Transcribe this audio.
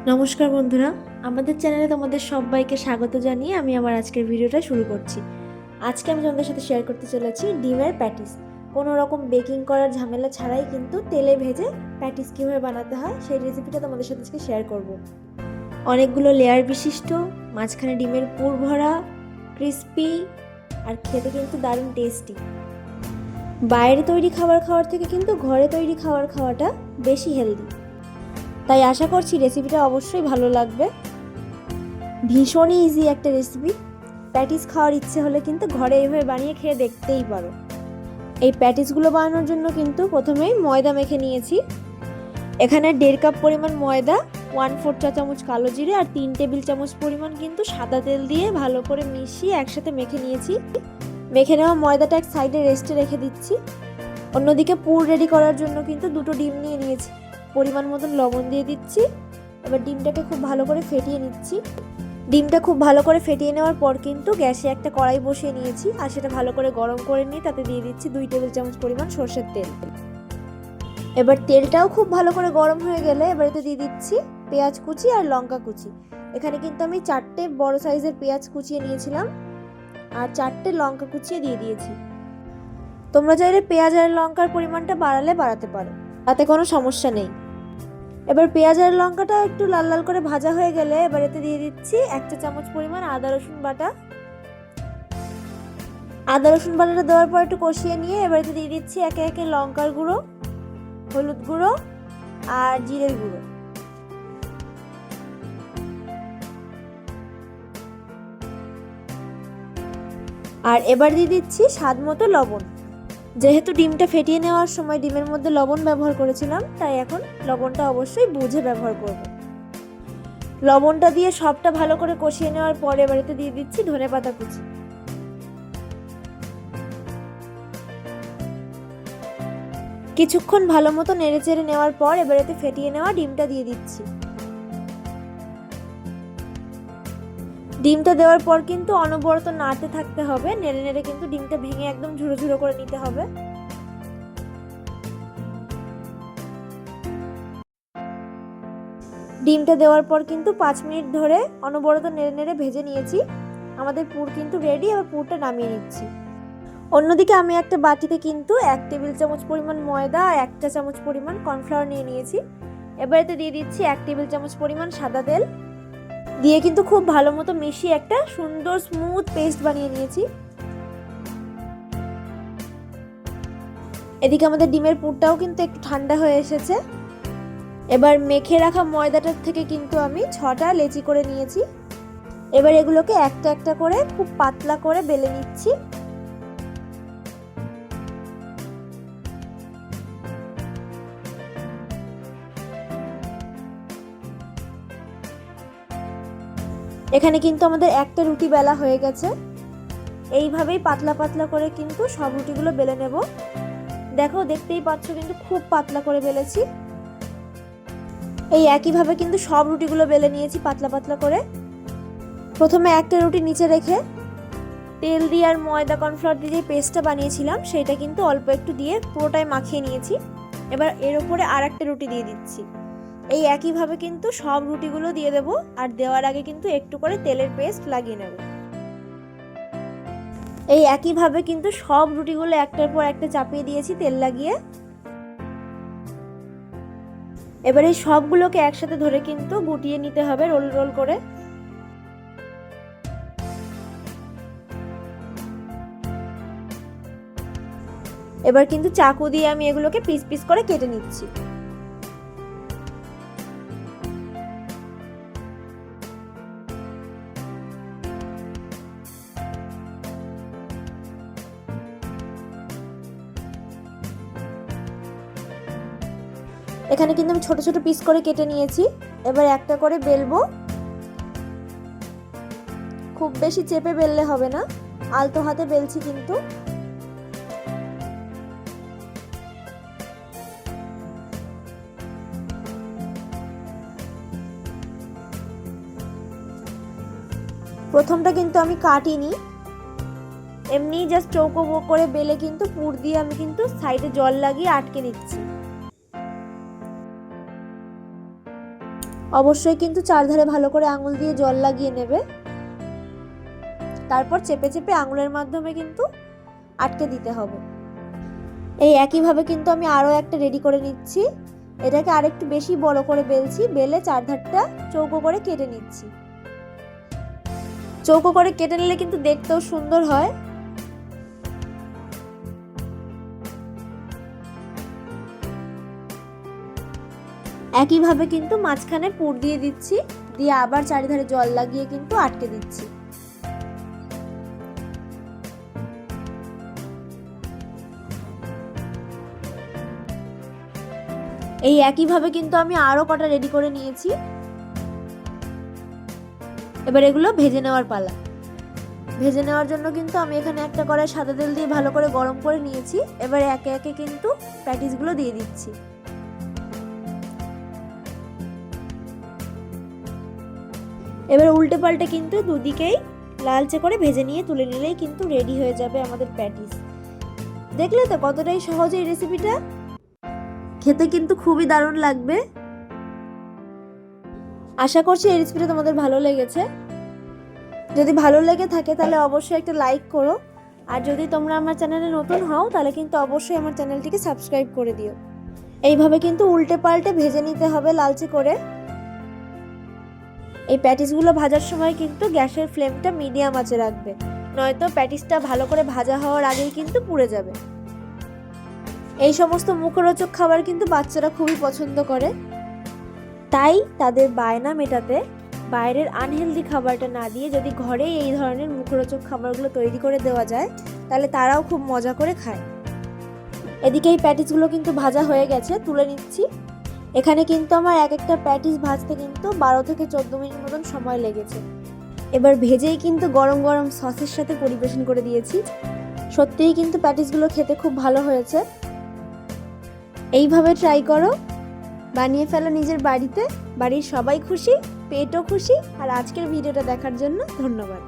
নমস্কার বন্ধুরা, আমাদের চ্যানেলে তোমাদের সবাইকে স্বাগত জানিয়ে আমি আমার আজকের ভিডিওটা শুরু করছি। আজকে আমি তোমাদের সাথে শেয়ার করতে চলেছি ডিমের প্যাটিস। কোনো রকম বেকিং করার ঝামেলা ছাড়াই কিন্তু তেলে ভেজে প্যাটিস কীভাবে বানাতে হয় সেই রেসিপিটা তোমাদের সাথে আজকে শেয়ার করব। অনেকগুলো লেয়ার বিশিষ্ট, মাঝখানে ডিমের পুর ভরা, ক্রিস্পি আর খেতে কিন্তু দারুণ টেস্টি। বাইরে তৈরি খাবার খাওয়ার থেকে কিন্তু ঘরে তৈরি খাবার খাওয়াটা বেশি হেলদি। তাই আশা করছি রেসিপিটা অবশ্যই ভালো লাগবে। ভীষণই ইজি একটা রেসিপি। প্যাটিস খাওয়ার ইচ্ছে হলে কিন্তু ঘরে এইভাবে বানিয়ে খেয়ে দেখতেই পারো। এই প্যাটিসগুলো বানানোর জন্য কিন্তু প্রথমেই ময়দা মেখে নিয়েছি। এখানে 1.5 কাপ পরিমাণ ময়দা, 1/4 চা চামচ কালো জিরে আর 3 টেবিল চামচ পরিমাণ কিন্তু সাদা তেল দিয়ে ভালো করে মিশিয়ে একসাথে মেখে নিয়েছি। মেখে নেওয়া ময়দাটা এক সাইডে রেস্টে রেখে দিচ্ছি। অন্যদিকে পুর রেডি করার জন্য কিন্তু 2টো ডিম নিয়ে নিয়েছি। পরিমাণ মতন লবণ দিয়ে দিচ্ছি। এবার ডিমটাকে খুব ভালো করে ফেটিয়ে নিচ্ছি। ডিমটা খুব ভালো করে ফেটিয়ে নেওয়ার পর কিন্তু গ্যাসে একটা কড়াই বসিয়ে নিয়েছি আর সেটা ভালো করে গরম করে নিয়ে তাতে দিয়ে দিচ্ছি 2 টেবিল চামচ পরিমাণ সরষের তেল। এবার তেলটাও খুব ভালো করে গরম হয়ে গেলে এবারে দিয়ে দিচ্ছি পেঁয়াজ কুচি আর লঙ্কা কুচি। এখানে কিন্তু আমি 4টে বড় সাইজের পেঁয়াজ কুচিয়ে নিয়েছিলাম আর 4টে লঙ্কা কুচিয়ে দিয়ে দিয়েছি। তোমরা চাইলে পেঁয়াজ আর লঙ্কার পরিমাণটা বাড়ালে বাড়াতে পারো, তাতে কোনো সমস্যা নেই। এবার পেঁয়াজ আর লঙ্কাটা একটু লাল লাল করে ভাজা হয়ে গেলে এবার এতে দিয়ে দিচ্ছি 1 চা চামচ পরিমাণ আদা রসুন বাটা। আদা রসুন বাটাটা দেওয়ার পর একটু কষিয়ে নিয়ে এবার এতে দিয়ে দিচ্ছি একে একে লঙ্কার গুঁড়ো, হলুদ গুঁড়ো আর জিরের গুঁড়ো। আর এবার দিয়ে দিচ্ছি স্বাদ মতো লবণ। যেহেতু ডিমটা ফেটিয়ে নেওয়ার সময় ডিমের মধ্যে লবণ ব্যবহার করেছিলাম, তাই এখন লবণটা অবশ্যই বুঝে ব্যবহার করব। লবণটা দিয়ে সবটা ভালো করে কষিয়ে নেওয়ার পরে এবারেতে দিয়ে দিচ্ছি ধনেপাতা কুচি। কিছুক্ষণ ভালো মতো নেড়েচেড়ে নেওয়ার পর এবারেতে ফেটিয়ে নেওয়া ডিমটা দিয়ে দিচ্ছি। ডিমটা দেওয়ার পর কিন্তু অনবরত নাড়তে থাকতে হবে, নেড়ে নেড়ে কিন্তু ডিমটা ভেঙে একদম ঝুরো ঝুরো করে নিতে হবে। ডিমটা দেওয়ার পর কিন্তু 5 মিনিট ধরে অনবরত নেড়ে নেড়ে ভেজে নিয়েছি। আমাদের পুর কিন্তু রেডি। এবার পুরটা নামিয়ে নিচ্ছি। অন্যদিকে আমি একটা বাটিতে কিন্তু 1 টেবিল চামচ পরিমাণ ময়দা আর 1 চা চামচ পরিমাণ কর্নফ্লাওয়ার নিয়ে নিয়েছি। এবার এতে দিয়ে দিচ্ছি 1 টেবিল চামচ পরিমাণ সাদা তেল দিয়ে কিন্তু খুব ভালো মতো মিশিয়ে একটা সুন্দর স্মুথ পেস্ট বানিয়ে নিয়েছি। এদিকে আমাদের ডিমের পুরটাও কিন্তু একটু ঠান্ডা হয়ে এসেছে। এবার মেখে রাখা ময়দাটার থেকে কিন্তু আমি 6টা লেচি করে নিয়েছি। এবার এগুলোকে একটা একটা করে খুব পাতলা করে বেলে নিচ্ছি। এখানে কিন্তু আমাদের একটা রুটি বেলা হয়ে গেছে। এইভাবেই পাতলা পাতলা করে কিন্তু সব রুটিগুলো বেলে নেব। দেখো, দেখতেই পাচ্ছ কিন্তু খুব পাতলা করে বেলেছি। এই একইভাবে কিন্তু সব রুটিগুলো বেলে নিয়েছি পাতলা পাতলা করে। প্রথমে একটা রুটি নিচে রেখে তেল দিয়ে আর ময়দা কর্নফ্লাওয়ার দিয়ে যে পেস্টটা বানিয়েছিলাম সেটা কিন্তু অল্প একটু দিয়ে পুরোটাই মাখিয়ে নিয়েছি। এবার এর উপরে আর একটা রুটি দিয়ে দিচ্ছি। এই একইভাবে কিন্তু সব রুটিগুলো দিয়ে দেব আর দেওয়ার আগে কিন্তু একটু করে তেলের পেস্ট লাগিয়ে নেব। এই একইভাবে কিন্তু সব রুটিগুলো একটার পর একটা চাপিয়ে দিয়েছি তেল লাগিয়ে। এবার এই সবগুলোকে একসাথে ধরে কিন্তু গুটিয়ে নিতে হবে রোল রোল করে। এবার কিন্তু চাকু দিয়ে আমি এগুলোকে পিস পিস করে কেটে নিচ্ছি। এখানে কিন্তু আমি ছোট ছোট পিস করে কেটে নিয়েছি। এবার একটা করে বেলবো। খুব বেশি চেপে বেললে হবে না, আলতো হাতে বেলছি কিন্তু। প্রথমটা কিন্তু আমি কাটিনি, এমনি জাস্ট চৌকো করে বেলে কিন্তু পুর দিয়ে আমি কিন্তু সাইডে জল লাগিয়ে আটকে নিচ্ছি। অবশ্যই কিন্তু চারধারে ভালো করে আঙুল দিয়ে জল লাগিয়ে নেবে। তারপর চেপে চেপে আঙুলের মাধ্যমে কিন্তু আটকে দিতে হবে। এই একইভাবে কিন্তু আমি আরও একটা রেডি করে নিচ্ছি। এটাকে আরেকটু বেশি বড় করে বেলছি, বেলে চারধারটা চৌকো করে কেটে নিচ্ছি। চৌকো করে কেটে নিলে কিন্তু দেখতেও সুন্দর হয়। একইভাবে কিন্তু মাঝখানে পুর দিয়ে দিচ্ছি, দিয়ে আবার চারিধারে জল লাগিয়ে কিন্তু আটকে দিচ্ছি। এই একইভাবে কিন্তু আমি আরো কটা রেডি করে নিয়েছি। এবার এগুলো ভেজে নেওয়ার পালা। ভেজে নেওয়ার জন্য কিন্তু আমি এখানে একটা কড়াই সাদা তেল দিয়ে ভালো করে গরম করে নিয়েছি। এবার একে একে কিন্তু প্যাটিসগুলো দিয়ে দিচ্ছি। এবার উল্টে পাল্টে কিন্তু দুদিকেই লালচে করে ভেজে নিয়ে তুলে নিলেই কিন্তু রেডি হয়ে যাবে আমাদের প্যাটিস। দেখলে তো কতটাই সহজ এই রেসিপিটা, খেতে কিন্তু খুবই দারুণ লাগবে। আশা করছি এই রেসিপিটা তোমাদের ভালো লেগেছে। যদি ভালো লেগে থাকে তাহলে অবশ্যই একটা লাইক করো, আর যদি তোমরা আমার চ্যানেলে নতুন হও তাহলে কিন্তু অবশ্যই আমার চ্যানেলটিকে সাবস্ক্রাইব করে দিও। এইভাবে কিন্তু উল্টে পাল্টে ভেজে নিতে হবে লালচে করে। এই প্যাটিসগুলো ভাজার সময় কিন্তু গ্যাসের ফ্লেমটা মিডিয়াম আঁচে রাখবে, নয়তো প্যাটিসটা ভালো করে ভাজা হওয়ার আগেই কিন্তু পুড়ে যাবে। এই সমস্ত মুখরোচক খাবার কিন্তু বাচ্চারা খুবই পছন্দ করে, তাই তাদের বায়না মেটাতে বাইরের আনহেলদি খাবারটা না দিয়ে যদি ঘরেই এই ধরনের মুখরোচক খাবারগুলো তৈরি করে দেওয়া যায় তাহলে তারাও খুব মজা করে খায়। এদিকে এই প্যাটিসগুলো কিন্তু ভাজা হয়ে গেছে, তুলে নিচ্ছি। এখানে কিন্তু আমার এক একটা প্যাটিস ভাজতে কিন্তু 12 থেকে 14 মিনিট মতন সময় লেগেছে। এবার ভেজেই কিন্তু গরম গরম সসের সাথে পরিবেশন করে দিয়েছি। সত্যিই কিন্তু প্যাটিসগুলো খেতে খুব ভালো হয়েছে। এইভাবে ট্রাই করো, বানিয়ে ফেলো নিজের বাড়িতে। বাড়ির সবাই খুশি, পেটও খুশি। আর আজকের ভিডিওটা দেখার জন্য ধন্যবাদ।